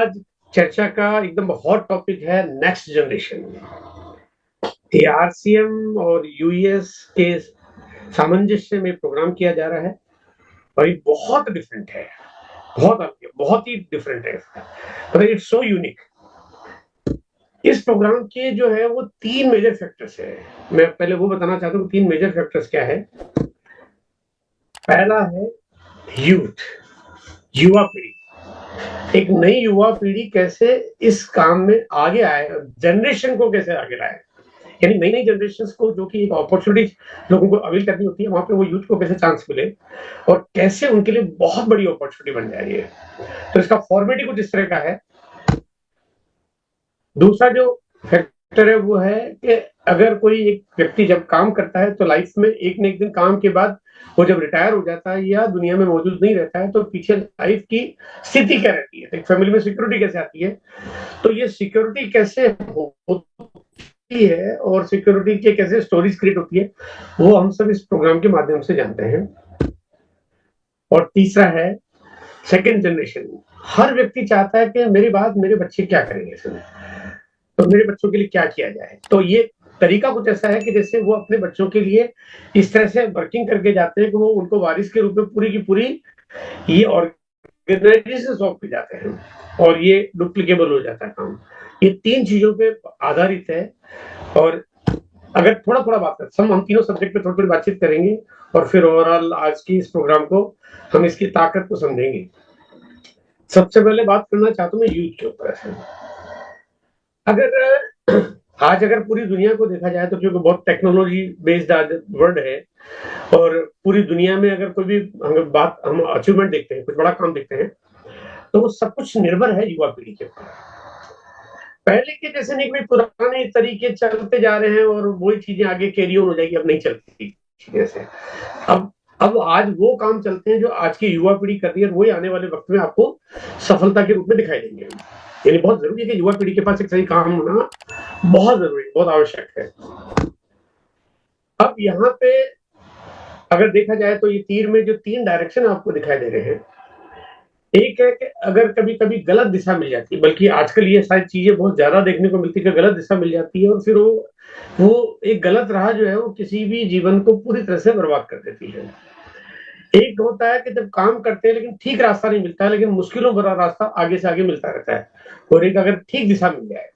आज चर्चा का एकदम हॉट टॉपिक है नेक्स्ट जनरेशन। ये आरसीएम और यूएस के सामंजस्य में प्रोग्राम किया जा रहा है और ये बहुत डिफरेंट है, बहुत ही डिफरेंट है। मतलब इट्स सो यूनिक। इस प्रोग्राम के जो है वो 3 मेजर फैक्टर्स है। मैं पहले वो बताना चाहता हूँ 3 मेजर फैक्टर्स क्या है। पहला है यूथ, युवा पीढ़ी। एक नई युवा पीढ़ी कैसे इस काम में आगे आए, जनरेशन को कैसे आगे लाए, यानी नई नई जनरेशन को जो कि एक अपॉर्चुनिटी लोगों को अवेल करनी होती है, वहां पे वो यूथ को कैसे चांस मिले और कैसे उनके लिए बहुत बड़ी अपॉर्चुनिटी बन जा रही है। तो इसका फॉर्मेट ही कुछ इस तरह का है। दूसरा जो फैक्टर है वो है कि अगर कोई एक व्यक्ति जब काम करता है तो लाइफ में एक न एक दिन काम के बाद वो जब रिटायर हो जाता है या दुनिया में मौजूद नहीं रहता है तो पीछे लाइफ की स्थिति क्या रहती है, एक फैमिली में सिक्योरिटी कैसे आती है। तो ये सिक्योरिटी कैसे होती है और सिक्योरिटी के कैसे स्टोरीज क्रिएट होती है वो हम सब इस प्रोग्राम के माध्यम से जानते हैं। और तीसरा है सेकेंड जनरेशन। हर व्यक्ति चाहता है कि मेरे बाद मेरे बच्चे क्या करेंगे, तो मेरे बच्चों के लिए क्या किया जाए। तो ये तरीका कुछ ऐसा है कि जैसे वो अपने बच्चों के लिए इस तरह से वर्किंग करके जाते हैं कि वो उनको वारिस के रूप में पूरी की पूरी ये ऑर्गेनाइजेशन सौंप के जाते हैं और ये डुप्लीकेबल हो जाता है काम। ये 3 चीजों पे आधारित है। और अगर थोड़ा थोड़ा बात करते हम तीनों सब्जेक्ट पे थोड़ी थोड़ी बातचीत करेंगे और फिर ओवरऑल आज की इस प्रोग्राम को हम इसकी ताकत को समझेंगे। सबसे पहले बात करना चाहता हूँ मैं यूथ के ऊपर। अगर पूरी दुनिया को देखा जाए तो क्योंकि बहुत टेक्नोलॉजी बेस्ड आज वर्ल्ड है और पूरी दुनिया में अगर कोई भी हम अचीवमेंट देखते हैं, कुछ बड़ा काम देखते हैं, तो वो सब कुछ निर्भर है युवा पीढ़ी के ऊपर। पहले के जैसे नहीं कोई पुराने तरीके चलते जा रहे हैं और वही चीजें आगे कैरी ऑन हो जाएगी, अब नहीं चलती जैसे। अब आज वो काम चलते हैं जो आज की युवा पीढ़ी कर रही है, वही आने वाले वक्त में आपको सफलता के रूप में दिखाई देंगे। यानी बहुत जरूरी है कि युवा पीढ़ी के पास एक सही काम होना बहुत जरूरी, बहुत आवश्यक है। अब यहाँ पे अगर देखा जाए तो ये तीर में जो 3 डायरेक्शन आपको दिखाई दे रहे हैं, एक है कि अगर कभी कभी गलत दिशा मिल जाती है, बल्कि आजकल ये सारी चीजें बहुत ज्यादा देखने को मिलती है कि गलत दिशा मिल जाती है और फिर वो एक गलत राह जो है वो किसी भी जीवन को पूरी तरह से बर्बाद कर देती है। एक होता है कि जब काम करते हैं लेकिन ठीक रास्ता नहीं मिलता है, लेकिन मुश्किलों भरा रास्ता आगे से आगे मिलता रहता है। और एक अगर ठीक दिशा मिल जाए,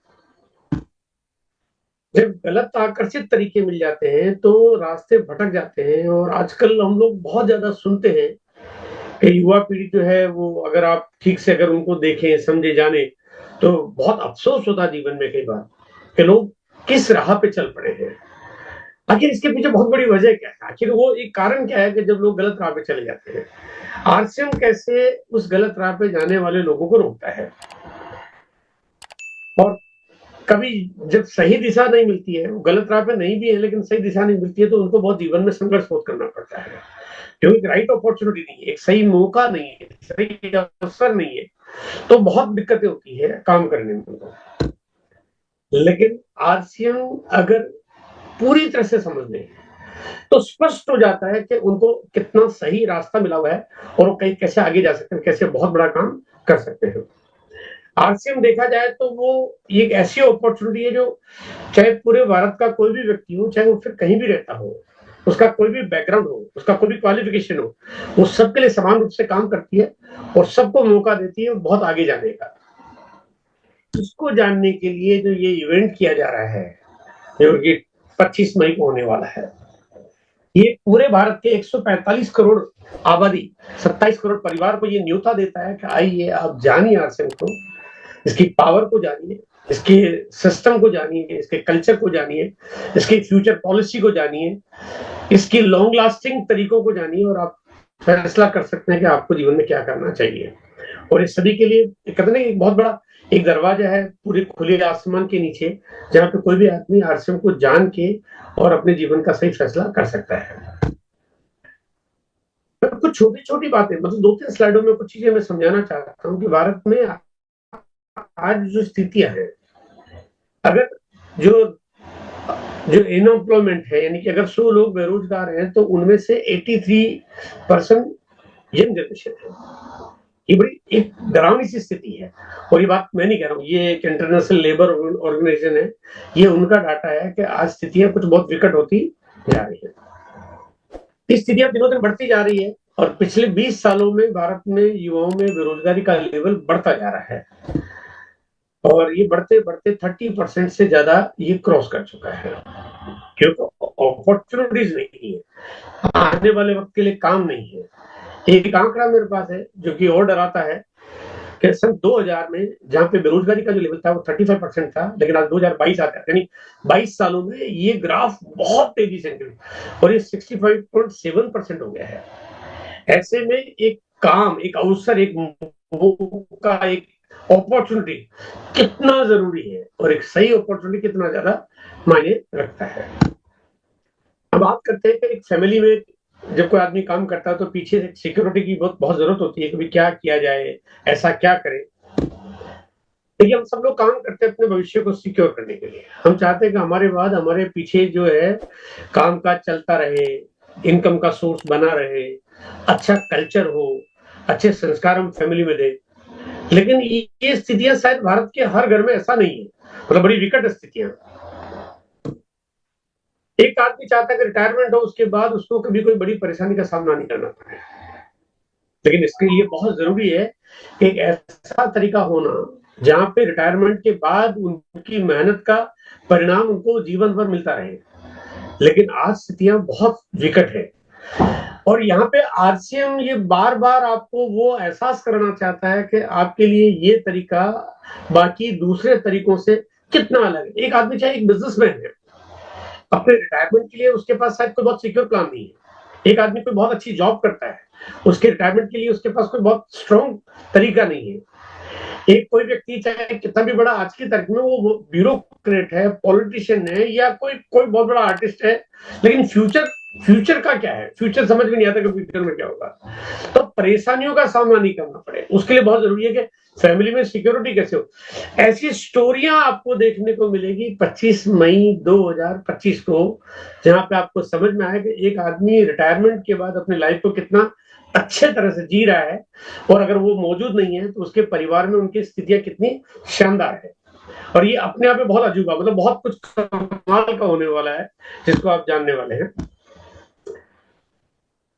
जब गलत आकर्षित तरीके मिल जाते हैं तो रास्ते भटक जाते हैं। और आजकल हम लोग बहुत ज्यादा सुनते हैं कि युवा पीढ़ी जो है वो अगर आप ठीक से अगर उनको देखें समझे जाने तो बहुत अफसोस होता है जीवन में कई बार कि लोग किस राह पे चल पड़े हैं। आखिर इसके पीछे बहुत बड़ी वजह क्या है, आखिर वो एक कारण क्या है कि जब लोग गलत राह पे चले जाते हैं। आरसीएम कैसे उस गलत राह पे जाने वाले लोगों को रोकता है। और कभी जब सही दिशा नहीं मिलती है, वो गलत राह पे नहीं भी है लेकिन सही दिशा नहीं मिलती है, तो उनको बहुत जीवन में संघर्ष बहुत करना पड़ता है, क्योंकि राइट अपॉर्चुनिटी नहीं है, एक सही मौका नहीं है, सही अवसर नहीं है, तो बहुत दिक्कतें होती है काम करने में। लेकिन आरसीएम अगर पूरी तरह से समझ लें तो स्पष्ट हो जाता है कि उनको कितना सही रास्ता मिला हुआ है और वो कहीं कैसे आगे जा सकते हैं, कैसे बहुत बड़ा काम कर सकते हैं। आरसीएम देखा जाए तो वो एक ऐसी अपॉर्चुनिटी है जो चाहे पूरे भारत का कोई भी व्यक्ति हो, चाहे वो फिर कहीं भी रहता हो, उसका कोई भी बैकग्राउंड हो, उसका कोई भी क्वालिफिकेशन हो, वो सबके लिए समान रूप से काम करती है और सबको मौका देती है बहुत आगे जाने का। इसको जानने के लिए जो ये इवेंट किया जा रहा है जो कि 25 मई को होने वाला है, ये पूरे भारत के 145 करोड़ आबादी, 27 करोड़ परिवार को ये न्योता देता है कि आइए आप जानिए आरसीएम को, इसकी पावर को जानिए, इसके सिस्टम को जानिए, इसके कल्चर को जानिए, इसकी फ्यूचर पॉलिसी को जानिए, इसकी लॉन्ग लास्टिंग तरीकों को जानिए और आप फैसला कर सकते हैं कि आपको जीवन में क्या करना चाहिए। और इस सभी के लिए कहते हैं एक बहुत बड़ा एक दरवाजा है पूरे खुले आसमान के नीचे, जहाँ पे कोई भी आदमी आरसीएम को जान के और अपने जीवन का सही फैसला कर सकता है। कुछ छोटी छोटी बातें, मतलब 2-3 स्लाइडों में कुछ चीजें मैं समझाना चाहता हूँ कि भारत में आज जो स्थितियां हैं, अगर जो अनएम्प्लॉयमेंट है, यानी कि अगर 100 लोग बेरोजगार हैं तो उनमें से 83% यंग जनरेशन है। ये बड़ी एक डरावनी सी स्थिति है। और ये बात मैं नहीं कह रहा हूँ, ये एक इंटरनेशनल लेबर ऑर्गेनाइजेशन है, ये उनका डाटा है कि आज स्थितियां कुछ बहुत विकट होती जा रही है। स्थितियां दिनों दिन बढ़ती जा रही है और पिछले 20 सालों में भारत में युवाओं में बेरोजगारी का लेवल बढ़ता जा रहा है और ये बढ़ते बढ़ते 30% से ज्यादा ये क्रॉस कर चुका है, क्योंकि अपॉर्चुनिटीज नहीं है, आने वाले वक्त के लिए काम नहीं है। एक आंकड़ा मेरे पास है जो कि और डराता है कि सन 2000 में जहां पे बेरोजगारी का जो लेवल था वो 35% था, लेकिन आज 2022 आता है, यानी 22 सालों में ये ग्राफ बहुत तेजी से गिर और ये 65.7% हो गया है। ऐसे में एक काम, एक अवसर, एक मौका, एक अपॉर्चुनिटी कितना जरूरी है और एक सही अपॉर्चुनिटी कितना ज्यादा मायने रखता है। अब बात करते हैं कि एक फैमिली में जब कोई आदमी काम करता है तो पीछे से सिक्योरिटी की बहुत बहुत जरूरत होती है कि क्या किया जाए, ऐसा क्या करें। देखिए, हम सब लोग काम करते हैं अपने भविष्य को सिक्योर करने के लिए। हम चाहते हैं कि हमारे बाद हमारे पीछे जो है काम काज चलता रहे, इनकम का सोर्स बना रहे, अच्छा कल्चर हो, अच्छे संस्कार हम फैमिली में दें। लेकिन ये स्थितियां शायद भारत के हर घर में ऐसा नहीं है, मतलब बड़ी विकट स्थितियां। एक आदमी चाहता है कि रिटायरमेंट हो, उसके बाद उसको कभी कोई बड़ी परेशानी का सामना नहीं करना पड़े, लेकिन इसके लिए बहुत जरूरी है एक ऐसा तरीका होना जहां पे रिटायरमेंट के बाद उनकी मेहनत का परिणाम उनको जीवन भर मिलता रहे। लेकिन आज स्थितियां बहुत विकट है और यहाँ पे आरसीएम ये बार बार आपको वो एहसास कराना चाहता है कि आपके लिए ये तरीका बाकी दूसरे तरीकों से कितना अलग है। एक आदमी चाहे एक बिजनेसमैन है, अपने रिटायरमेंट के लिए उसके पास शायद कोई बहुत सिक्योर प्लान नहीं है। एक आदमी कोई बहुत अच्छी जॉब करता है, उसके रिटायरमेंट के लिए उसके पास कोई बहुत स्ट्रॉन्ग तरीका नहीं है। एक कोई व्यक्ति चाहे कितना भी बड़ा आज की तारीख में वो ब्यूरोक्रेट है, पॉलिटिशियन है या कोई कोई बहुत बड़ा आर्टिस्ट है, लेकिन फ्यूचर का क्या है, फ्यूचर समझ में नहीं आता कि फ्यूचर में क्या होगा। तो परेशानियों का सामना नहीं करना पड़े, उसके लिए बहुत जरूरी है कि फैमिली में सिक्योरिटी कैसे हो। ऐसी स्टोरियां आपको देखने को मिलेगी 25 मई 2025 को, जहां पे आपको समझ में आया कि एक आदमी रिटायरमेंट के बाद अपनी लाइफ को कितना अच्छे तरह से जी रहा है और अगर वो मौजूद नहीं है तो उसके परिवार में उनकी स्थितियां कितनी शानदार है। और ये अपने आप में बहुत अजूबा, मतलब बहुत कुछ कमाल का होने वाला है जिसको आप जानने वाले हैं।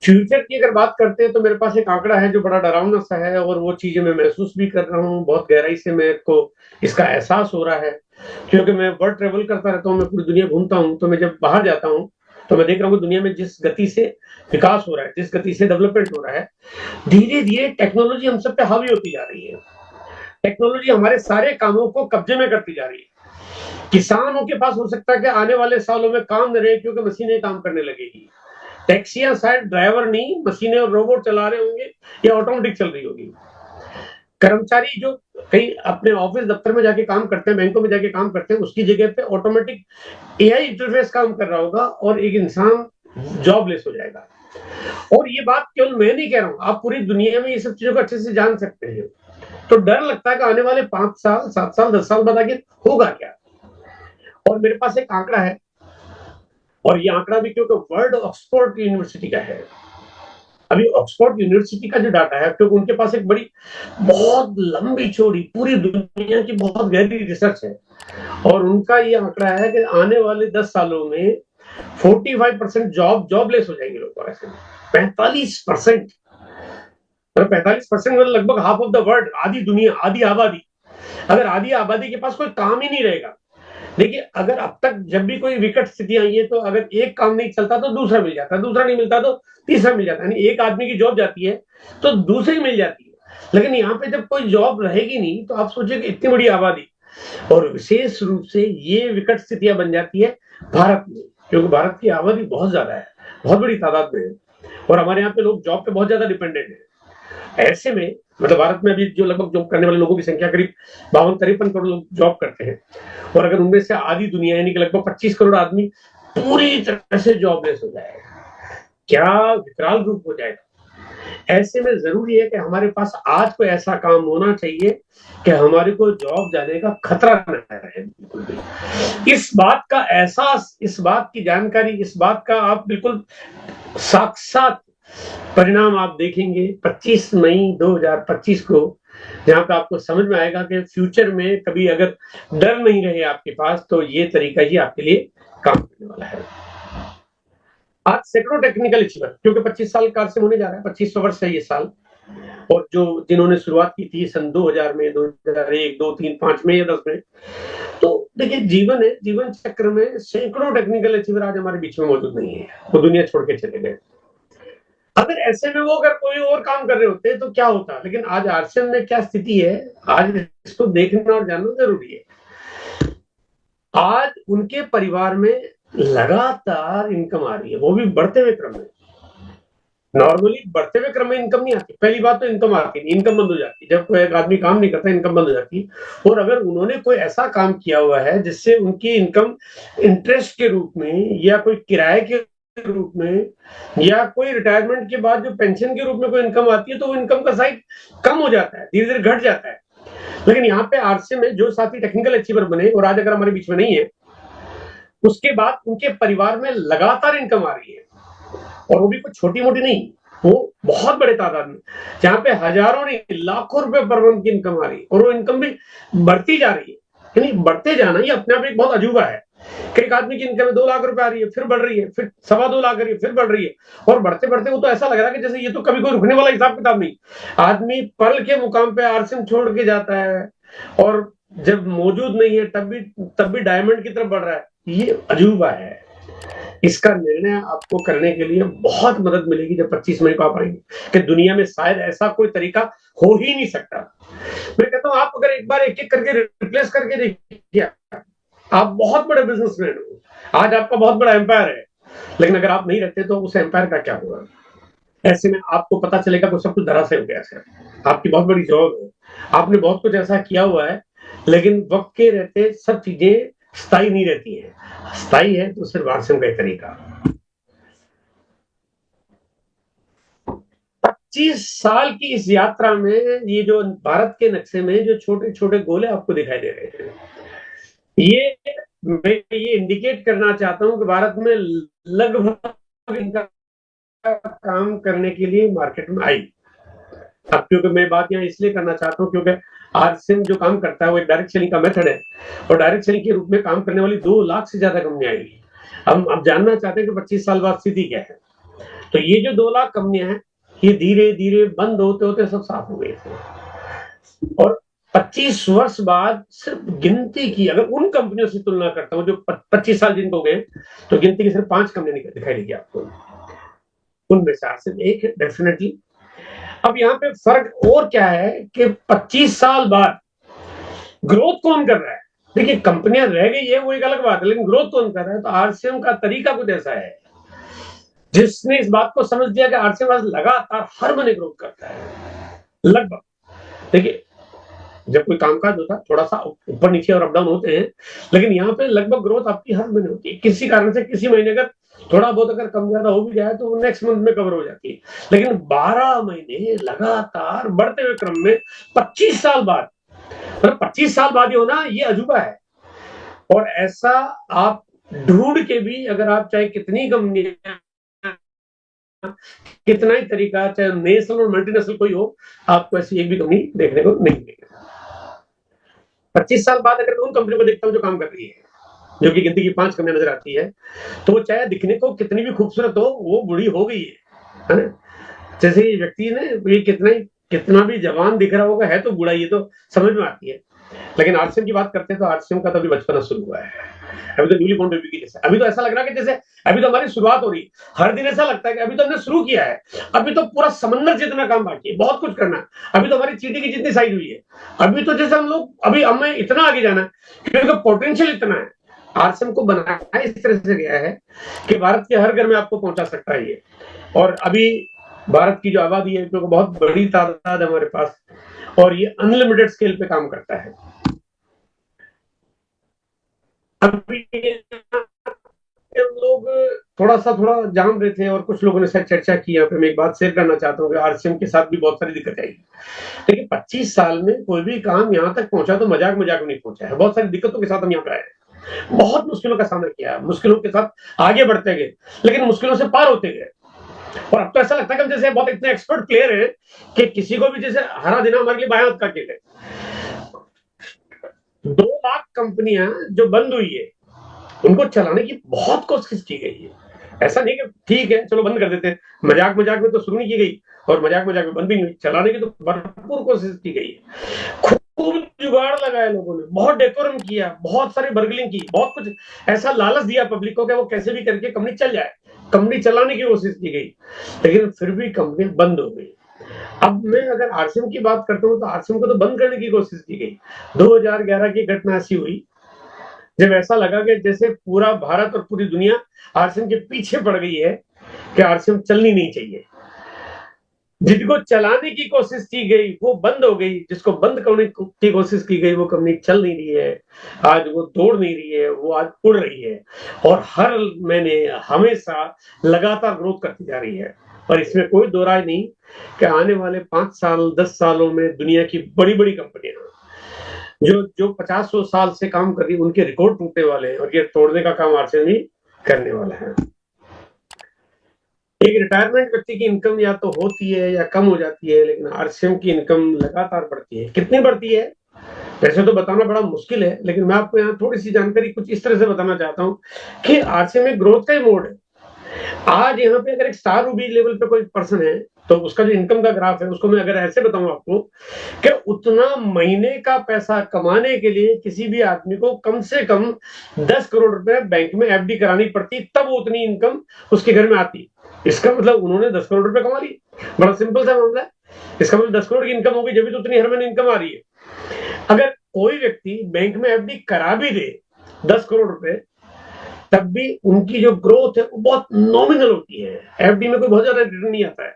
फ्यूचर की अगर बात करते हैं तो मेरे पास एक आंकड़ा है जो बड़ा डरावना सा है और वो चीजें मैं महसूस भी कर रहा हूँ, बहुत गहराई से मेरे को इसका एहसास हो रहा है, क्योंकि मैं वर्ल्ड ट्रेवल करता रहता हूँ, मैं पूरी दुनिया घूमता हूँ। तो मैं जब बाहर जाता हूँ तो मैं देख रहा हूँ दुनिया में जिस गति से विकास हो रहा है, जिस गति से डेवलपमेंट हो रहा है, धीरे धीरे टेक्नोलॉजी हम सब पे हावी होती जा रही है। टेक्नोलॉजी हमारे सारे कामों को कब्जे में करती जा रही है। किसानों के पास हो सकता है कि आने वाले सालों में काम न रहे क्योंकि मशीनें काम करने लगेगी। टैक्सियां शायद ड्राइवर नहीं, मशीनें और रोबोट चला रहे होंगे या ऑटोमेटिक चल रही होगी। कर्मचारी जो कहीं अपने ऑफिस दफ्तर में जाके काम करते हैं, बैंकों में जाके काम करते हैं, उसकी जगह पे ऑटोमेटिक एआई इंटरफेस काम कर रहा होगा और एक इंसान जॉबलेस हो जाएगा। और ये बात केवल मैं नहीं कह रहा हूं, आप पूरी दुनिया में ये सब चीजों को अच्छे से जान सकते हैं। तो डर लगता है कि आने वाले 5 साल, 7 साल, 10 साल बाद आगे होगा क्या। और मेरे पास एक आंकड़ा है और ये आंकड़ा भी क्योंकि वर्ल्ड ऑक्सफोर्ड यूनिवर्सिटी का है। अभी ऑक्सफोर्ड यूनिवर्सिटी का जो डाटा है, क्योंकि उनके पास एक बड़ी बहुत लंबी चौड़ी पूरी दुनिया की बहुत गहरी रिसर्च है और उनका ये आंकड़ा है कि आने वाले 10 सालों में 45% जॉबलेस हो जाएंगे लोग। ऐसे 45%, 45% मतलब लगभग हाफ ऑफ द वर्ल्ड, आधी दुनिया, आधी आबादी। अगर आधी आबादी के पास कोई काम ही नहीं रहेगा, देखिए अगर अब तक जब भी कोई विकट स्थिति आई है तो अगर एक काम नहीं चलता तो दूसरा मिल जाता है, दूसरा नहीं मिलता तो तीसरा मिल जाता है, यानी एक आदमी की जॉब जाती है तो दूसरी मिल जाती है। लेकिन यहाँ पे जब कोई जॉब रहेगी नहीं तो आप सोचिए कि इतनी बड़ी आबादी, और विशेष रूप से ये विकट स्थितियां बन जाती है भारत में, क्योंकि भारत की आबादी बहुत ज्यादा है, बहुत बड़ी तादाद में है और हमारे यहाँ पे लोग जॉब पे बहुत ज्यादा डिपेंडेंट है। ऐसे में मतलब भारत में अभी जो लगभग जॉब करने वाले लोगों की संख्या करीब 52-53 करोड़ लोग जॉब करते हैं और अगर उनमें से आधी दुनिया यानी कि लगभग 25 करोड़ आदमी पूरी तरह से जॉबलेस हो जाएगा, क्या विकराल रूप हो जाएगा। ऐसे में जरूरी है कि हमारे पास आज कोई ऐसा काम होना चाहिए कि हमारे को जॉब जाने का खतरा न रहे बिल्कुल भी। इस बात का एहसास, इस बात की जानकारी, इस बात का आप बिल्कुल साक्षात परिणाम आप देखेंगे 25 मई 2025 को, जहां पे आपको समझ में आएगा कि फ्यूचर में कभी अगर डर नहीं रहे आपके पास, तो ये तरीका ही आपके लिए काम करने वाला है। आज सैकड़ों टेक्निकल अचीवर, क्योंकि 25 साल का अरसे होने जा रहा है, 25वां वर्ष है ये साल, और जो जिन्होंने शुरुआत की थी सन 2000 में, 2001, 2, 3, 5 में या 10 में, तो देखिए जीवन है, जीवन चक्र में सैकड़ों टेक्निकल अचीवर आज हमारे बीच में मौजूद नहीं है, वो दुनिया छोड़ के चले गए। अगर ऐसे में वो अगर कोई और काम कर रहे होते तो क्या होता, लेकिन आज आरसीएम में क्या स्थिति है, आज इसको देखना और जानना जरूरी है। आज उनके परिवार में लगातार इनकम आ रही है, वो भी बढ़ते हुए क्रम में। नॉर्मली बढ़ते हुए क्रम में इनकम नहीं आती, पहली बात तो इनकम आती नहीं, इनकम बंद हो जाती है। जब कोई एक आदमी काम नहीं करता, इनकम बंद हो जाती है। और अगर उन्होंने कोई ऐसा काम किया हुआ है जिससे उनकी इनकम इंटरेस्ट के रूप में, या कोई किराए के रूप में, या कोई रिटायरमेंट के बाद जो पेंशन के रूप में कोई इनकम आती है, तो वो इनकम का साइज कम हो जाता है, धीरे धीरे घट जाता है। लेकिन यहाँ पे आरसीएम में जो साथी टेक्निकल अचीवर बने और आज अगर हमारे बीच में नहीं है, उसके बाद उनके परिवार में लगातार इनकम आ रही है, और वो भी कुछ छोटी मोटी नहीं, वो बहुत बड़े तादाद में, जहां पे हजारों नहीं लाखों रुपए पर मंथ की इनकम आ रही है, और वो इनकम भी बढ़ती जा रही है। यानी बढ़ते जाना ये अपने आप एक बहुत अजूबा है कि एक आदमी की इनकम 2 लाख रुपए आ रही है, फिर बढ़ रही है, फिर 2.25 लाख आ रही है, फिर बढ़ रही है, और बढ़ते बढ़ते वो तो ऐसा लग रहा है कि जैसे ये तो कभी कोई रुकने वाला हिसाब किताब नहीं। आदमी पल के मुकाम पे आरसीएम छोड़ के जाता है, और जब मौजूद नहीं है तब भी डायमंड की तरफ बढ़ रहा है। ये अजूबा है। इसका निर्णय आपको करने के लिए बहुत मदद मिलेगी जब 25 मई को आप आएंगे, कि दुनिया में शायद ऐसा कोई तरीका हो ही नहीं सकता। मैं कहता हूं आप अगर एक बार एक एक करके रिप्लेस करके देखिए, आप बहुत बड़े बिजनेसमैन हो, आज आपका बहुत बड़ा एम्पायर है, लेकिन अगर आप नहीं रहते तो उस एम्पायर का क्या होगा। ऐसे में आपको पता चलेगा कि सब कुछ धराशायी हो गया है। आपकी बहुत बड़ी जॉब है, आपने बहुत कुछ ऐसा किया हुआ है, लेकिन वक्त के रहते सब चीजें स्थायी नहीं रहती है। स्थायी है तो सिर्फ आरसीएम का एक तरीका। 25 साल की इस यात्रा में ये जो भारत के नक्शे में जो छोटे छोटे गोले आपको दिखाई दे रहे हैं, ये मैं ये इंडिकेट करना चाहता हूं कि भारत में लगभग इनका काम करने के लिए मार्केट में आई। अब क्योंकि मैं बात यहाँ इसलिए करना चाहता हूँ क्योंकि आरसीएम जो काम करता है वो एक डायरेक्ट सेलिंग का मेथड है, और डायरेक्ट सेलिंग के रूप में काम करने वाली 2 लाख से ज्यादा कंपनियां आएगी। हम अब जानना चाहते हैं कि 25 साल बाद स्थिति क्या है। तो ये जो 2 लाख कंपनियां हैं, ये धीरे धीरे बंद होते होते सब साफ हो गए थे, और 25 वर्ष बाद सिर्फ गिनती की, अगर उन कंपनियों से तुलना करता हूं जो 25 साल जिनको हो गए, तो गिनती की सिर्फ 5 कंपनियां दिखाई देगी आपको। उनमें से आरसीएम एक है डेफिनेटली। अब यहाँ पे फर्क और क्या है कि 25 साल बाद ग्रोथ कौन कर रहा है। देखिए कंपनियां रह गई है वो एक अलग बात है, लेकिन ग्रोथ कौन कर रहा है। तो आरसीएम का तरीका कुछ ऐसा है, जिसने इस बात को समझ दिया कि आरसीएम लगातार हर महीने ग्रोथ करता है लगभग। देखिए जब कोई कामकाज होता है थोड़ा सा ऊपर नीचे और अप डाउन होते हैं, लेकिन यहाँ पे लगभग ग्रोथ आपकी हर महीने होती है। किसी कारण से किसी महीने अगर थोड़ा बहुत अगर कम ज्यादा हो भी जाए तो वो नेक्स्ट मंथ में कवर हो जाती है, लेकिन 12 महीने लगातार बढ़ते हुए क्रम में 25 साल बाद, मतलब 25 साल बाद ये होना ये अजूबा है। और ऐसा आप ढूंढ के भी अगर आप चाहे कितनी कंपनी, कितना ही तरीका, चाहे नेशनल और मल्टीनेशनल कोई हो, आपको ऐसी एक भी कंपनी देखने को नहीं मिलेगी। 25 साल बाद अगर उन कंपनियों को देखता हूं जो काम कर रही है, जो कि गिनती की 5 कंपनियां नजर आती है, तो वो चाहे दिखने को कितनी भी खूबसूरत हो, वो बुढ़ी हो गई है ना। जैसे ये व्यक्ति ने ये कितना भी जवान दिख रहा होगा, है तो बुढ़ा, ये तो समझ में आती है। लेकिन आरसीएम की बात करते हैं तो आरसीएम का तो अभी बचपना शुरू हुआ है, अभी तो न्यूली बॉर्न बेबी की जैसे। अभी तो ऐसा लग रहा है कि जैसे अभी तो हमारी शुरुआत हो रही है। हर दिन ऐसा लगता है कि अभी तो हमने शुरू किया है, अभी तो पूरा समंदर जितना काम बाकी है, बहुत कुछ करना है। अभी तो हमारी चींटी की जितनी साइज हुई है, अभी तो जैसे हम लोग अभी हमें इतना आगे जाना है क्योंकि पोटेंशियल इतना है। आरसीएम को बनाया इस तरह से गया है कि भारत के हर घर में आपको पहुंचा सकता है ये। और अभी भारत की जो आबादी है क्योंकि बहुत बड़ी तादाद है हमारे पास, और ये अनलिमिटेड स्केल पे काम करता है। अभी हम लोग थोड़ा जान रहे थे और कुछ लोगों ने शायद चर्चा की। यहाँ पे मैं एक बात शेयर करना चाहता हूँ कि आरसीएम के साथ भी बहुत सारी दिक्कत आई, लेकिन 25 साल में कोई भी काम यहाँ तक पहुंचा तो मजाक में नहीं पहुंचा है। बहुत सारी दिक्कतों के साथ हम यहाँ पे आए, बहुत मुश्किलों का सामना किया, मुश्किलों के साथ आगे बढ़ते गए, लेकिन मुश्किलों से पार होते गए। और अब तो ऐसा लगता है कि हम जैसे बहुत इतने एक्सपर्ट प्लेयर हैं कि किसी को भी जैसे हरा देना हमारे लिए बायां हाथ का खेल है। 2 लाख कंपनियां जो बंद हुई है, उनको चलाने की बहुत कोशिश की गई है। ऐसा नहीं कि ठीक है चलो बंद कर देते हैं, मजाक मजाक में तो शुरू नहीं की गई और मजाक मजाक में बंद भी नहीं हुई, चलाने की तो भरपूर कोशिश की गई है। खूब जुगाड़ लगाया लोगों ने, बहुत डेकोरम किया, बहुत सारी बर्गलिंग की, बहुत कुछ ऐसा लालच दिया पब्लिक को कि वो कैसे भी करके कंपनी चल जाए, कंपनी चलाने की कोशिश की गई, लेकिन फिर भी कंपनी बंद हो गई। अब मैं अगर आरसीएम की बात करता हूँ तो आरसीएम को तो बंद करने की कोशिश की गई। 2011 की घटना ऐसी हुई जब ऐसा लगा कि जैसे पूरा भारत और पूरी दुनिया आरसीएम के पीछे पड़ गई है कि आरसीएम चलनी नहीं चाहिए। जिसको चलाने की कोशिश की गई वो बंद हो गई, जिसको बंद करने की कोशिश की गई वो कंपनी चल नहीं रही है, आज वो दौड़ नहीं रही है, वो आज उड़ रही है और हर महीने हमेशा लगातार ग्रोथ करती जा रही है। और इसमें कोई दो राय नहीं कि आने वाले 5 साल 10 सालों में दुनिया की बड़ी बड़ी कंपनियां जो 50-100 साल से काम कर रही है उनके रिकॉर्ड टूटने वाले हैं और ये तोड़ने का काम आरसीएम ही करने वाला है। एक रिटायरमेंट व्यक्ति की इनकम या तो होती है या कम हो जाती है, लेकिन आरसीएम की इनकम लगातार बढ़ती है। कितनी बढ़ती है वैसे तो बताना बड़ा मुश्किल है, लेकिन मैं आपको यहाँ थोड़ी सी जानकारी कुछ इस तरह से बताना चाहता हूँ कि आरसीएम में ग्रोथ का ही मोड है। आज यहाँ पे अगर एक स्टार रूबी लेवल पे कोई पर्सन है तो उसका जो इनकम का ग्राफ है उसको मैं अगर ऐसे बताऊं आपको कि उतना महीने का पैसा कमाने के लिए किसी भी आदमी को कम से कम 10 करोड़ रुपए बैंक में एफडी करानी पड़ती, तब उतनी इनकम उसके घर में आती। इसका मतलब उन्होंने 10 करोड़ रुपए कमा ली। बड़ा सिंपल सा मामला है। इसका मतलब 10 करोड़ की इनकम होगी जब भी तो उतनी हर महीने इनकम आ रही है। अगर कोई व्यक्ति बैंक में एफडी करा भी दे 10 करोड़ रुपए, तब भी उनकी जो ग्रोथ है वो बहुत नॉमिनल होती है। एफडी में कोई बहुत ज्यादा रिटर्न नहीं आता है,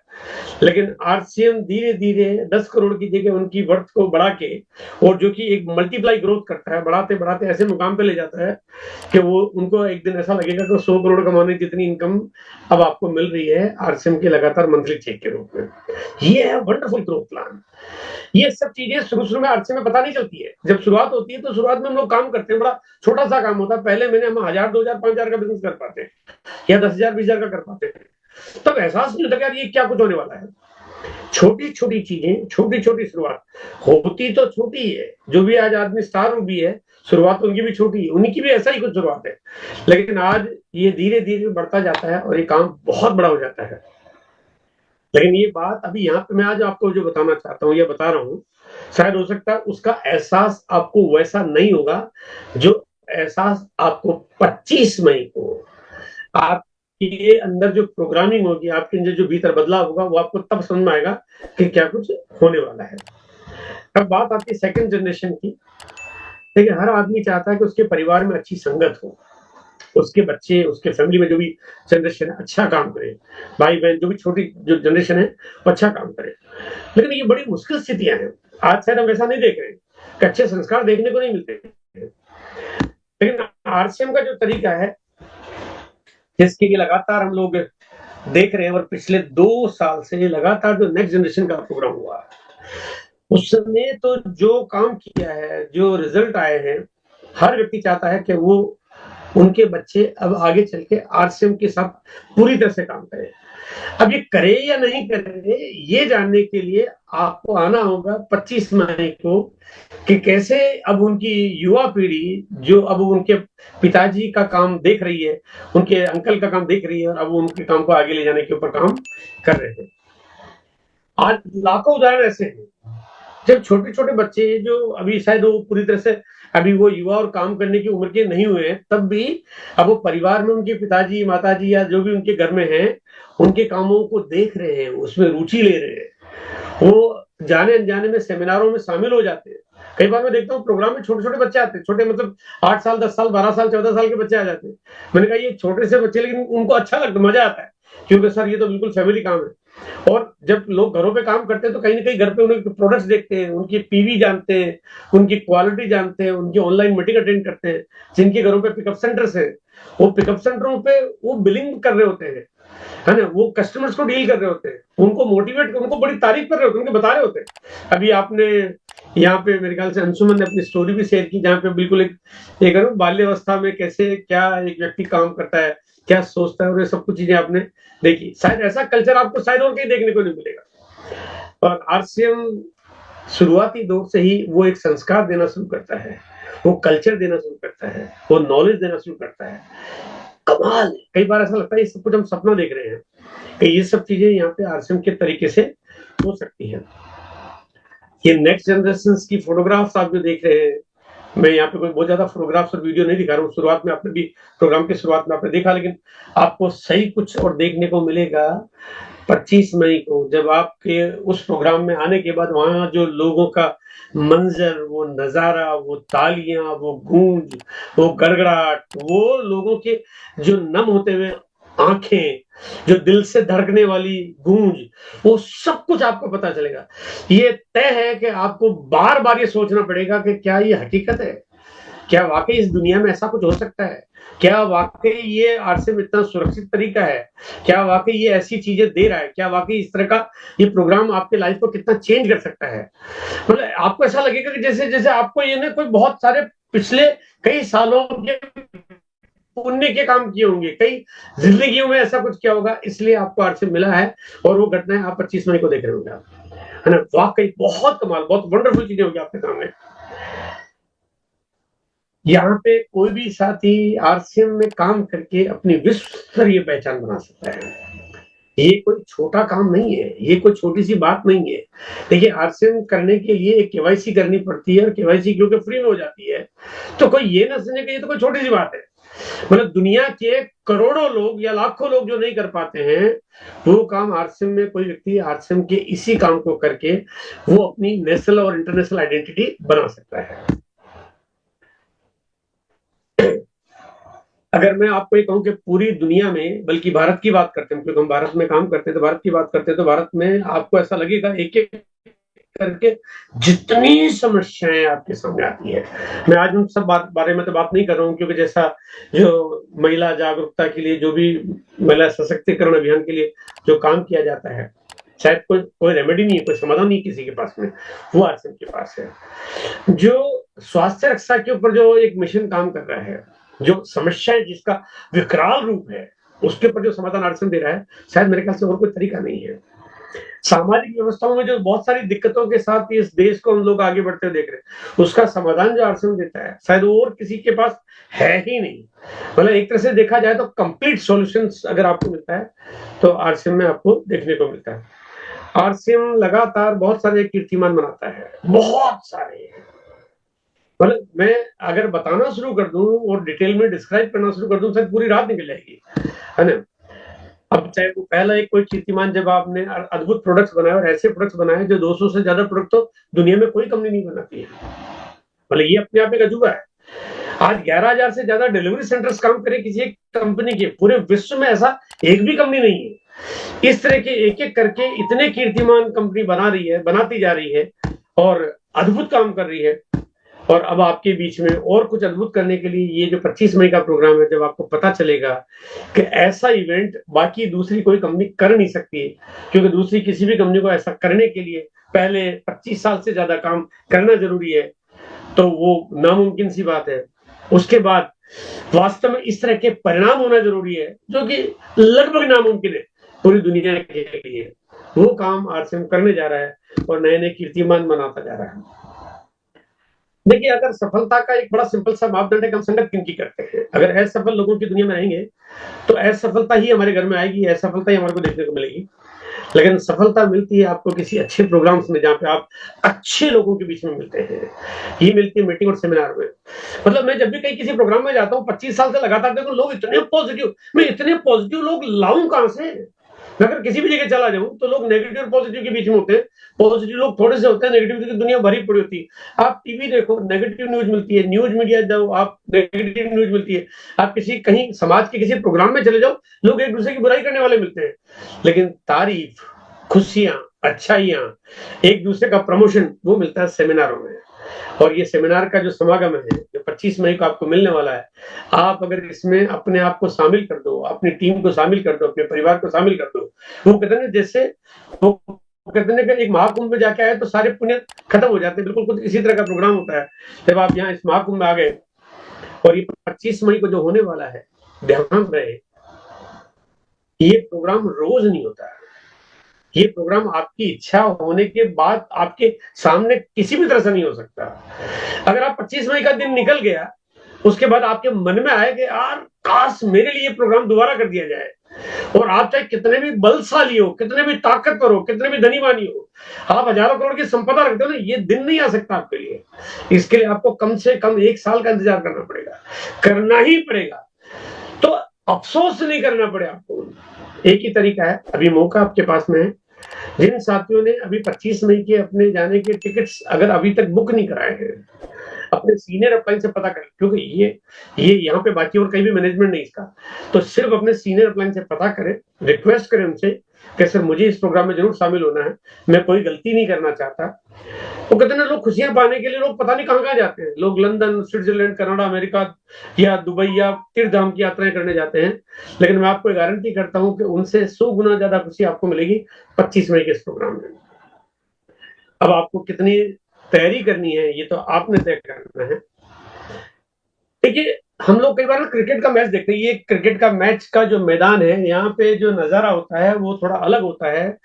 लेकिन आरसीएम धीरे धीरे 10 करोड़ की जगह उनकी वर्थ को बढ़ा के और जो कि एक मल्टीप्लाई ग्रोथ करता है, बढ़ाते बढ़ाते ऐसे मुकाम पे ले जाता है कि वो उनको एक दिन ऐसा लगेगा कि 100 करोड़ कमाने जितनी इनकम अब आपको मिल रही है आरसीएम के लगातार मंथली चेक के रूप में। ये है वंडरफुल ग्रोथ प्लान। ये सब चीजें शुरू में आरसीएम में पता नहीं चलती है। जब शुरुआत होती है तो शुरुआत में हम लोग काम करते हैं, बड़ा छोटा सा काम होता है। पहले महीने हम 1000, 2000, 5000 का बिजनेस कर पाते हैं या 10,000, 20,000 का कर पाते हैं, तब एहसास नहीं होता कि यार ये क्या कुछ होने वाला है। छोटी छोटी चीजें, छोटी छोटी शुरुआत होती तो छोटी है। जो भी आज आदमी स्टार भी है, शुरुआत उनकी भी छोटी है, उनकी भी ऐसा ही कुछ शुरुआत है, लेकिन आज ये धीरे धीरे बढ़ता जाता है और ये काम बहुत बड़ा हो जाता है। लेकिन ये बात अभी यहाँ पे मैं आज आपको जो बताना चाहता हूँ, ये बता रहा हूँ, शायद हो सकता है उसका एहसास आपको वैसा नहीं होगा जो एहसास आपको 25 मई को आपके अंदर जो प्रोग्रामिंग होगी, आपके अंदर जो भीतर बदलाव होगा, वो आपको तब समझ में आएगा कि क्या कुछ होने वाला है। अब बात आती है सेकंड जनरेशन की। देखिए, हर आदमी चाहता है कि उसके परिवार में अच्छी संगत हो, उसके बच्चे, उसके फैमिली में जो भी जनरेशन है अच्छा काम करे, भाई बहन जो भी छोटी जो जनरेशन है वो अच्छा काम करे। लेकिन ये बड़ी मुश्किल स्थितियां हैं। आज शायद हम वैसा नहीं देख रहे कि अच्छे संस्कार देखने को नहीं मिलते, लेकिन आरसीएम का जो तरीका है जिसके लिए लगातार हम लोग देख रहे हैं और पिछले 2 साल से लगातार जो नेक्स्ट जनरेशन का प्रोग्राम हुआ, उसने तो जो काम किया है, जो रिजल्ट आए हैं, हर व्यक्ति चाहता है कि वो उनके बच्चे अब आगे चल के आरसीएम के साथ पूरी तरह से काम करें। अब ये करे या नहीं करे, ये जानने के लिए आपको आना होगा 25 मई को कि कैसे अब उनकी युवा पीढ़ी जो अब उनके पिताजी का काम देख रही है, उनके अंकल का काम देख रही है और अब उनके काम को आगे ले जाने के ऊपर काम कर रहे हैं। आज लाखों उदाहरण ऐसे हैं जब छोटे छोटे बच्चे जो अभी शायद वो पूरी तरह से अभी वो युवा और काम करने की उम्र के नहीं हुए हैं, तब भी अब वो परिवार में उनके पिताजी, माताजी या जो भी उनके घर में हैं, उनके कामों को देख रहे हैं, उसमें रुचि ले रहे हैं। वो जाने अनजाने में सेमिनारों में शामिल हो जाते हैं। कई बार मैं देखता हूँ प्रोग्राम में छोटे छोटे बच्चे आते हैं, छोटे मतलब 8 साल, 10 साल, 12 साल, 14 साल के बच्चे आ जाते हैं। मैंने कहा ये छोटे से बच्चे, लेकिन उनको अच्छा लगता, मजा आता है, क्योंकि सर ये तो बिल्कुल फैमिली काम है। और जब लोग घरों पे काम करते हैं तो कहीं ना कहीं घर पे उन्हें प्रोडक्ट्स देखते हैं, उनकी पीवी जानते हैं, उनकी क्वालिटी जानते हैं, उनकी ऑनलाइन मीटिंग अटेंड करते हैं। जिनके घरों पे पिकअप सेंटर्स हैं, वो पिकअप सेंटरों पे वो बिलिंग कर रहे होते हैं, है ना, वो कस्टमर्स को डील कर रहे होते हैं, उनको मोटिवेट, उनको बड़ी तारीफ कर रहे होते हैं, उनको बता रहे होते हैं। अभी आपने यहाँ पे मेरे ख्याल से अंशुमन ने अपनी स्टोरी भी शेयर की, जहाँ पे बिल्कुल एक बाल्यावस्था में कैसे क्या एक व्यक्ति काम करता है, क्या सोचता है, और ये सब कुछ चीजें आपने देखी। शायद ऐसा कल्चर आपको शायद और कहीं देखने को नहीं मिलेगा। और आरसीएम शुरुआती दौर से ही वो एक संस्कार देना शुरू करता है, वो कल्चर देना शुरू करता है, वो नॉलेज देना शुरू करता है। कमाल है। कई बार ऐसा लगता है ये सब कुछ हम सपना देख रहे हैं कि ये सब चीजें यहाँ पे आरसीएम के तरीके से हो सकती है। ये नेक्स्ट जनरेशन की फोटोग्राफ्स आप जो देख रहे हैं, मैं यहाँ पे कोई बहुत ज्यादा फोटोग्राफ्स और वीडियो नहीं दिखा रहा हूँ, शुरुआत में आपने भी प्रोग्राम की शुरुआत में आपने देखा, लेकिन आपको सही कुछ और देखने को मिलेगा 25 मई को, जब आपके उस प्रोग्राम में आने के बाद वहां जो लोगों का मंजर, वो नजारा, वो तालियां, वो गूंज, वो गड़गड़ाहट, वो लोगों के जो नम होते हुए आंखें, जो दिल से धड़कने वाली गूंज, वो सब कुछ आपको पता चलेगा। ये तय है कि आपको बार बार ये सोचना पड़ेगा कि क्या ये हकीकत है, क्या वाकई इस दुनिया में ऐसा कुछ हो सकता है, क्या वाकई ये आरसीएम इतना सुरक्षित तरीका है, क्या वाकई ये ऐसी चीजें दे रहा है, क्या वाकई इस तरह का ये प्रोग्राम आपके लाइफ को कितना चेंज कर सकता है। मतलब आपको ऐसा लगेगा कि जैसे जैसे आपको ये ना कोई बहुत सारे पिछले कई सालों के पुण्य के काम किए होंगे, कई जिंदगियों में ऐसा कुछ किया होगा, इसलिए आपको आरसीएम मिला है। और वो घटनाएं आप 25 मई को देख रहे होंगे, आप है ना। वाकई बहुत कमाल, बहुत वंडरफुल चीजें होगी आपके सामने। यहाँ पे कोई भी साथी आरसीएम में काम करके अपनी विश्व स्तरीय पहचान बना सकता है। ये कोई छोटा काम नहीं है, ये कोई छोटी सी बात नहीं है। देखिए, आरसीएम करने के लिए एक केवाईसी करनी पड़ती है, और केवाईसी क्योंकि फ्री में हो जाती है, तो कोई ये ना समझे कि ये तो कोई छोटी सी बात है। मतलब दुनिया के करोड़ों लोग या लाखों लोग जो नहीं कर पाते हैं, वो काम आरसीएम में कोई व्यक्ति आरसीएम के इसी काम को करके वो अपनी नेशनल और इंटरनेशनल आइडेंटिटी बना सकता है। अगर मैं आपको ये कहूं कि पूरी दुनिया में, बल्कि भारत की बात करते हैं, क्योंकि हम भारत में काम करते हैं, तो भारत की बात करते हैं, तो भारत में आपको ऐसा लगेगा एक एक करके जितनी समस्याएं आपके सामने आती है। मैं आज उन सब बारे में तो बात नहीं कर रहा हूँ, क्योंकि जैसा जो महिला जागरूकता के लिए, जो भी महिला सशक्तिकरण अभियान के लिए जो काम किया जाता है, शायद कोई रेमेडी नहीं है, कोई समाधान नहीं किसी के पास में, वो आरसीएम के पास है। जो स्वास्थ्य रक्षा के ऊपर जो एक मिशन काम कर रहा है, जो समस्या है जिसका विकराल रूप है, उसके ऊपर जो समाधान आरसीएम दे रहा है, शायद मेरे ख्याल से और कोई तरीका नहीं है। सामाजिक व्यवस्थाओं में जो बहुत सारी दिक्कतों के साथ इस देश को हम लोग आगे बढ़ते हुए देख रहे हैं, उसका समाधान जो आरसीएम देता है, शायद वो और किसी के पास है ही नहीं। मतलब एक तरह से देखा जाए तो कंप्लीट सॉल्यूशंस अगर आपको मिलता है, तो आरसीएम में आपको देखने को मिलता है। आरसीएम लगातार बहुत सारे कीर्तिमान बनाता है, बहुत सारे। मतलब मैं अगर बताना शुरू कर दूं और डिटेल में डिस्क्राइब करना शुरू कर दूं, शायद पूरी रात निकल जाएगी, है ना। अब चाहे वो पहला एक कोई कीर्तिमान, जब आपने अद्भुत प्रोडक्ट्स बनाए, और ऐसे प्रोडक्ट्स बनाए जो 200 से ज्यादा प्रोडक्ट तो दुनिया में कोई कंपनी नहीं बनाती है। मतलब ये अपने आप एक अजूबा है। आज 11,000 से ज्यादा डिलीवरी सेंटर्स काम करें किसी एक कंपनी के, पूरे विश्व में ऐसा एक भी कंपनी नहीं है। इस तरह के एक एक करके इतने कीर्तिमान कंपनी बना रही है, बनाती जा रही है, और अद्भुत काम कर रही है। और अब आपके बीच में और कुछ अद्भुत करने के लिए ये जो 25 मई का प्रोग्राम है, जब आपको पता चलेगा कि ऐसा इवेंट बाकी दूसरी कोई कंपनी कर नहीं सकती है, क्योंकि दूसरी किसी भी कंपनी को ऐसा करने के लिए पहले 25 साल से ज्यादा काम करना जरूरी है, तो वो नामुमकिन सी बात है। उसके बाद वास्तव में इस तरह के परिणाम होना जरूरी है, जो कि लगभग नामुमकिन है पूरी दुनिया के लिए। वो काम आरसीएम करने जा रहा है और नए नए कीर्तिमान बनाता जा रहा है। देखिए, अगर सफलता का एक बड़ा सिंपल सा मापदंड है कि हम संगत किनकी करते हैं। अगर असफल लोगों की दुनिया में रहेंगे, तो असफलता ही हमारे घर में आएगी, असफलता ही हमारे को देखने को मिलेगी। लेकिन सफलता मिलती है आपको किसी अच्छे प्रोग्राम्स में, जहाँ पे आप अच्छे लोगों के बीच में मिलते हैं। ये मिलती है मीटिंग और सेमिनार में। मतलब मैं जब भी कहीं किसी प्रोग्राम में जाता हूँ, 25 साल से लगातार देखो, लोग इतने पॉजिटिव, मैं इतने पॉजिटिव लोग लाऊं कहां से। मैं अगर किसी भी जगह चला जाऊं, तो लोग नेगेटिव और पॉजिटिव के बीच में होते हैं। पॉजिटिव लोग थोड़े से होते हैं, नेगेटिव की दुनिया भरी पड़ी होती है। आप टीवी देखो, नेगेटिव न्यूज मिलती है, न्यूज मीडिया जाओ, आप नेगेटिव न्यूज मिलती है। आप किसी कहीं समाज के किसी प्रोग्राम में चले जाओ, लोग एक दूसरे की बुराई करने वाले मिलते हैं। लेकिन तारीफ, खुशियां, अच्छाइयां, एक दूसरे का प्रमोशन, वो मिलता है सेमिनारों में। और ये सेमिनार का जो समागम है, जो 25 मई को आपको मिलने वाला है, आप अगर इसमें अपने आप को शामिल कर दो, अपनी टीम को शामिल कर दो, अपने परिवार को शामिल कर दो, वो कहते हैं जैसे वो कहते हैं कि एक महाकुंभ में जाके आए तो सारे पुण्य खत्म हो जाते हैं, बिल्कुल कुछ इसी तरह का प्रोग्राम होता है। जब आप यहाँ इस महाकुंभ में आ गए और ये 25 मई को जो होने वाला है, ध्यान रहे, ये प्रोग्राम रोज नहीं होता है। ये प्रोग्राम आपकी इच्छा होने के बाद आपके सामने किसी भी तरह से नहीं हो सकता। अगर आप 25 मई का दिन निकल गया, उसके बाद आपके मन में आए कि यार काश मेरे लिए प्रोग्राम दोबारा कर दिया जाए, और आप चाहे कितने भी बलशाली हो, कितने भी ताकतवर हो, कितने भी धनीमानी हो, आप हजारों करोड़ की संपदा रखते हो ना, ये दिन नहीं आ सकता आपके लिए। इसके लिए आपको कम से कम 1 साल का इंतजार करना पड़ेगा, करना ही पड़ेगा। तो अफसोस नहीं करना पड़े आपको। एक ही तरीका है, अभी मौका आपके पास में है। जिन साथियों ने अभी 25 मई के अपने जाने के टिकट्स अगर अभी तक बुक नहीं कराए हैं, अपने सीनियर अपलाइन से पता करें, क्योंकि ये यहाँ पे बाकी और कहीं भी मैनेजमेंट नहीं इसका, तो सिर्फ अपने सीनियर अपलाइन से पता करें, रिक्वेस्ट करें उनसे कि सर मुझे इस प्रोग्राम में जरूर शामिल होना है, मैं कोई गलती नहीं करना चाहता। वो कहते हैं लोग खुशियां पाने के लिए लोग पता नहीं कहाँ जाते हैं, लोग लंदन, स्विट्जरलैंड, कनाडा, अमेरिका या दुबई या तीर्थ धाम की यात्राएं करने जाते हैं, लेकिन मैं आपको गारंटी करता हूं कि उनसे 100 गुना ज्यादा खुशी आपको मिलेगी 25 मई के इस प्रोग्राम में। अब आपको कितनी तैयारी करनी है ये तो आपने तय करना है। देखिए हम लोग कई बार क्रिकेट का मैच देखते हैं, ये क्रिकेट का मैच का जो मैदान है, यहाँ पे जो नजारा होता है वो थोड़ा अलग होता है,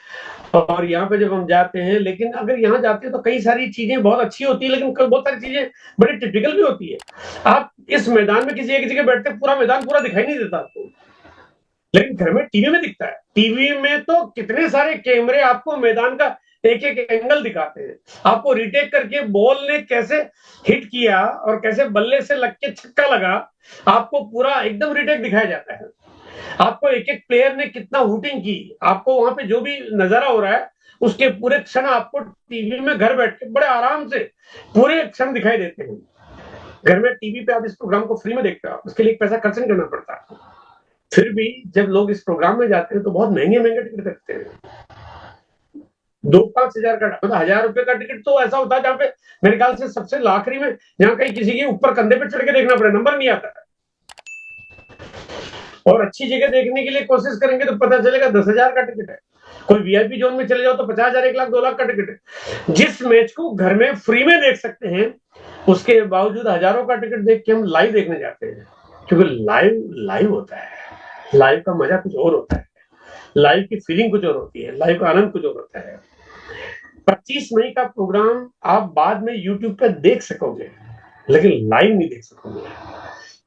और यहाँ पे जब हम जाते हैं, लेकिन अगर यहाँ जाते हैं तो कई सारी चीजें बहुत अच्छी होती है, लेकिन बहुत सारी चीजें बड़ी टिपिकल भी होती है। आप इस मैदान में किसी एक जगह बैठते पूरा मैदान पूरा दिखाई नहीं देता आपको, लेकिन घर में टीवी में दिखता है। टीवी में तो कितने सारे कैमरे आपको मैदान का एक एक एंगल दिखाते हैं, आपको रिटेक करके बॉल ने कैसे हिट किया और कैसे बल्ले से लग के छक्का लगा, आपको पूरा एकदम रिटेक दिखाया जाता है। आपको एक एक प्लेयर ने कितना हुटिंग की, आपको वहां पे जो भी नजारा हो रहा है उसके पूरे क्षण आपको टीवी में घर बैठ के बड़े आराम से पूरे क्षण दिखाई देते हैं। घर में टीवी पे आप इस प्रोग्राम को फ्री में देखते हो, उसके लिए एक पैसा खर्च नहीं करना पड़ता। फिर भी जब लोग इस प्रोग्राम में जाते हैं तो बहुत महंगे महंगे टिकट रखते हैं, 2-5 हजार का, मतलब 1000 रुपए का टिकट तो ऐसा होता है जहाँ पे मेरे ख्याल से सबसे आखिरी में, जहाँ कहीं किसी के ऊपर कंधे पे चढ़ के देखना पड़े, नंबर नहीं आता है। और अच्छी जगह देखने के लिए कोशिश करेंगे तो पता चलेगा 10,000 का टिकट है। कोई वीआईपी जोन में चले जाओ तो 50,000, 1 लाख, 2 लाख का टिकट है। जिस मैच को घर में फ्री में देख सकते हैं, उसके बावजूद हजारों का टिकट देख के हम लाइव देखने जाते हैं, क्योंकि लाइव होता है, लाइव का मजा कुछ और होता है, लाइव की फीलिंग कुछ और होती है, लाइव का आनंद कुछ और होता है। 25 मई का प्रोग्राम आप बाद में यूट्यूब पर देख सकोगे, लेकिन लाइव नहीं देख सकोगे।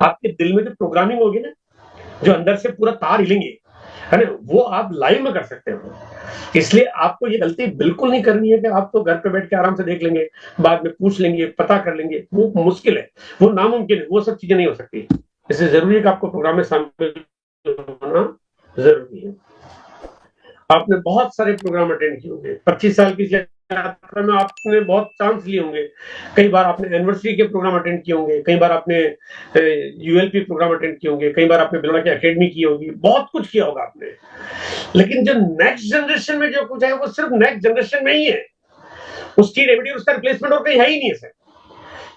आपके दिल में जो प्रोग्रामिंग होगी ना, जो अंदर से पूरा तार हिलेंगे, है ना, वो आप लाइव में कर सकते हो। इसलिए आपको ये गलती बिल्कुल नहीं करनी है कि आप तो घर पे बैठ के आराम से देख लेंगे, बाद में पूछ लेंगे, पता कर लेंगे। वो मुश्किल है, वो नामुमकिन है, वो सब चीजें नहीं हो सकती। इसलिए जरूरी है कि आपको प्रोग्राम में शामिल होना जरूरी है। आपने बहुत सारे प्रोग्राम अटेंड किए होंगे 25 साल की यात्रा में, आपने बहुत चांस लिए होंगे। कई बार आपने एनिवर्सरी के प्रोग्राम अटेंड किए होंगे, कई बार आपने यूएलपी प्रोग्राम अटेंड किए होंगे, कई बार आपने बिलोड़ा की एकेडमी की होगी, बहुत कुछ किया होगा आपने। लेकिन जो नेक्स्ट जनरेशन में जो कुछ है वो सिर्फ नेक्स्ट जनरेशन में ही है, उसकी रेमेडी, उसका रिप्लेसमेंट और कहीं है ही नहीं है सर।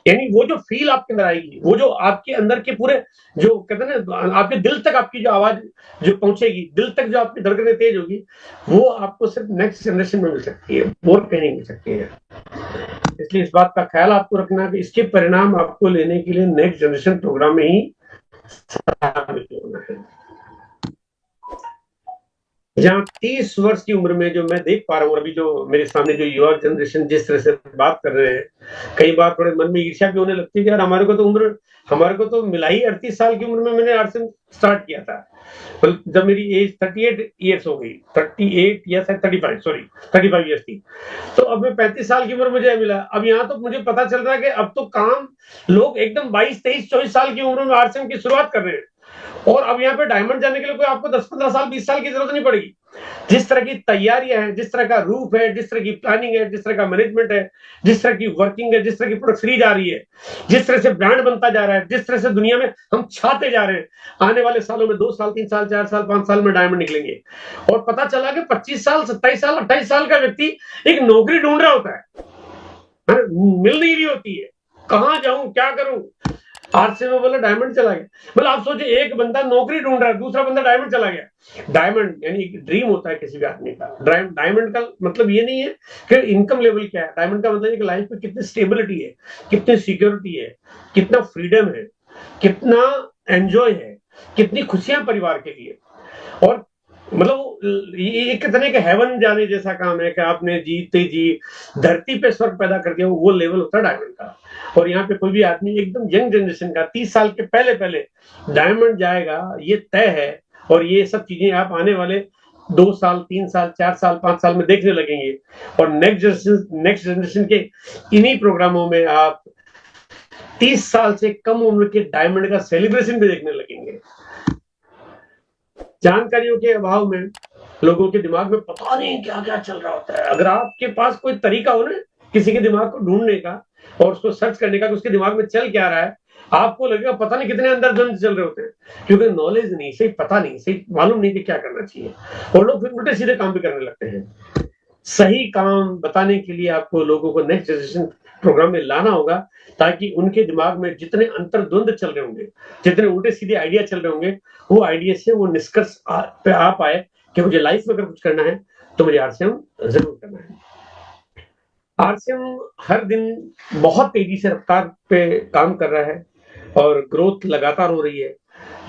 यानी वो जो फील आपके अंदर आएगी, वो जो आपके अंदर के पूरे, जो कहते हैं ना, आपके दिल तक आपकी जो आवाज जो पहुंचेगी, दिल तक जो आपकी धड़कनें तेज होगी, वो आपको सिर्फ नेक्स्ट जनरेशन में मिल सकती है, और कहीं नहीं मिल सकती है। इसलिए इस बात का ख्याल आपको रखना कि इसके परिणाम आपको लेने के लिए नेक्स्ट जनरेशन प्रोग्राम में ही शामिल होना है। जहाँ 30 वर्ष की उम्र में जो मैं देख पा रहा हूँ अभी, जो मेरे सामने जो युवा जनरेशन जिस तरह से बात कर रहे हैं, कई बार थोड़े मन में ईर्ष्या भी होने लगती है कि यार हमारे को तो मिला ही 38 साल की उम्र में मैंने आरसीएम स्टार्ट किया था, जब मेरी एज 38 ईयर्स हो गई, 38 या 35 ईयर्स थी, तो अब मैं 35 साल की उम्र मुझे मिला। अब यहाँ तो मुझे पता चल रहा है कि अब तो काम लोग एकदम 22, 23, 24 साल की उम्र में आरसीएम की शुरुआत कर रहे हैं, और अब यहाँ पे डायमंड जाने के लिए कोई आपको 10-15 साल, 20 साल की जरूरत नहीं पड़ेगी। जिस तरह की तैयारियां हैं, जिस तरह का रूप है, जिस तरह की प्लानिंग है, जिस तरह का मैनेजमेंट है, जिस तरह की वर्किंग है, जिस तरह की प्रोडक्ट सीरीज आ रही है, जिस तरह से ब्रांड बनता जा रहा है, जिस तरह से दुनिया में हम छाते जा रहे हैं, आने वाले सालों में 2 साल, 3 साल, 4 साल, 5 साल में डायमंड निकलेंगे। और पता चला कि 25 साल, 27 साल, 28 साल का व्यक्ति एक नौकरी ढूंढ रहा होता है, मिल नहीं रही होती है, कहां जाऊं, क्या करूं। आरसीएम में बोला डायमंड चला गया। मतलब आप सोचिए, एक बंदा नौकरी ढूंढ रहा है, दूसरा बंदा डायमंड चला गया। डायमंड यानी एक ड्रीम होता है किसी भी आदमी का। डायमंड का मतलब ये नहीं है कि इनकम लेवल क्या है, डायमंड का मतलब है कि लाइफ में कितनी स्टेबिलिटी है, कितनी सिक्योरिटी है, कितना फ्रीडम है, कितना एंजॉय है, कितनी खुशियां परिवार के लिए। और मतलब ये एक तरह के हेवन जाने जैसा काम है कि आपने जीते जी धरती पे स्वर्ग पैदा कर दिया, वो लेवल होता है डायमंड का। और यहाँ पे कोई भी आदमी एकदम यंग जनरेशन का 30 साल के पहले पहले डायमंड जाएगा, ये तय है। और ये सब चीजें आप आने वाले 2 साल, 3 साल, 4 साल, 5 साल में देखने लगेंगे। और नेक्स्ट जनरेशन के इन्हीं प्रोग्रामों में आप 30 साल से कम उम्र के डायमंड का सेलिब्रेशन भी देखने लगेंगे। जानकारियों के अभाव में लोगों के दिमाग में पता नहीं क्या क्या चल रहा होता है। अगर आपके पास कोई तरीका हो ना किसी के दिमाग को ढूंढने का और उसको सर्च करने का कि उसके दिमाग में चल क्या रहा है, आपको लगेगा पता नहीं कितने अंदर द्वंद चल रहे होते हैं, क्योंकि नॉलेज नहीं, सही पता नहीं, सही मालूम नहीं कि क्या करना चाहिए। और लोग फिर उल्टे सीधे काम भी करने लगते हैं। सही काम बताने के लिए आपको लोगों को नेक्स्ट जनरेशन प्रोग्राम में लाना होगा, ताकि उनके दिमाग में जितने अंतर्द्वंद चल रहे होंगे, जितने उल्टे सीधे आइडिया चल रहे होंगे, वो आइडिया से वो निष्कर्ष पे आ पाए कि मुझे लाइफ में अगर कुछ करना है तो मुझे आरसीएम जरूर करना है। आरसीएम हर दिन बहुत तेजी से रफ्तार पे काम कर रहा है और ग्रोथ लगातार हो रही है।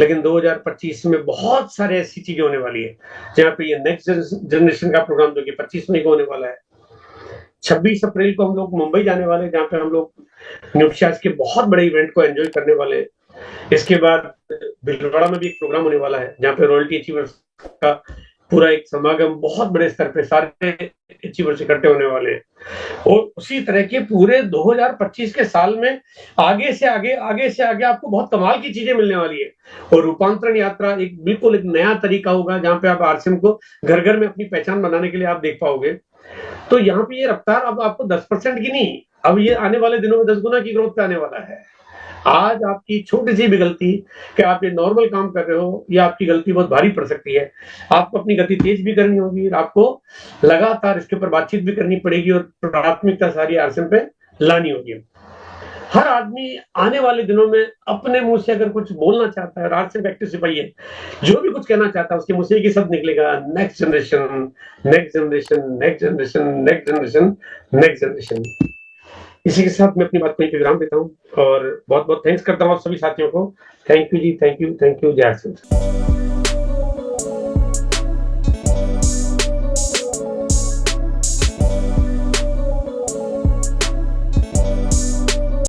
लेकिन 2025 में बहुत सारे ऐसी चीजें होने वाली है जहाँ पे ये नेक्स्ट जनरेशन का प्रोग्राम जो कि 25 मई को होने वाला है। 26 अप्रैल को हम लोग मुंबई जाने वाले हैं, जहाँ पे हम लोग न्यूक्शास के बहुत बड़े इवेंट को एंजॉय करने वाले हैं। इसके बाद भीलवाड़ा में भी एक प्रोग्राम होने वाला है जहाँ पे रॉयल्टी अचीवर्स का पूरा एक समागम बहुत बड़े स्तर पे सारे अचीवर्स इकट्ठे होने वाले हैं। और उसी तरह के पूरे 2025 के साल में आगे से आगे आपको बहुत कमाल की चीजें मिलने वाली है। और रूपांतरण यात्रा एक बिल्कुल एक नया तरीका होगा जहाँ पे आप आरसीएम को घर घर में अपनी पहचान बनाने के लिए आप देख पाओगे। तो यहाँ पे ये रफ्तार अब आपको 10% की नहीं, अब ये आने वाले दिनों में 10 गुना की ग्रोथ पे आने वाला है। आज आपकी छोटी सी भी गलती कि आप ये नॉर्मल काम कर रहे हो, या आपकी गलती बहुत भारी पड़ सकती है। आपको अपनी गति तेज भी करनी होगी, आपको लगातार इसके ऊपर बातचीत भी करनी पड़ेगी और प्राथमिकता सारी आरसीएम पे लानी होगी। हर आदमी आने वाले दिनों में अपने मुंह से अगर कुछ बोलना चाहता है और आरसीएम एक्टिव सिपाही है, जो भी कुछ कहना चाहता है उसके मुंह से एक ही शब्द निकलेगा, next generation, next generation, next generation, next generation, next generation. इसी के साथ मैं अपनी बात को विराम देता हूँ और बहुत बहुत थैंक्स करता हूँ आप सभी साथियों को। थैंक यू जी, थैंक यू, जय हिंद।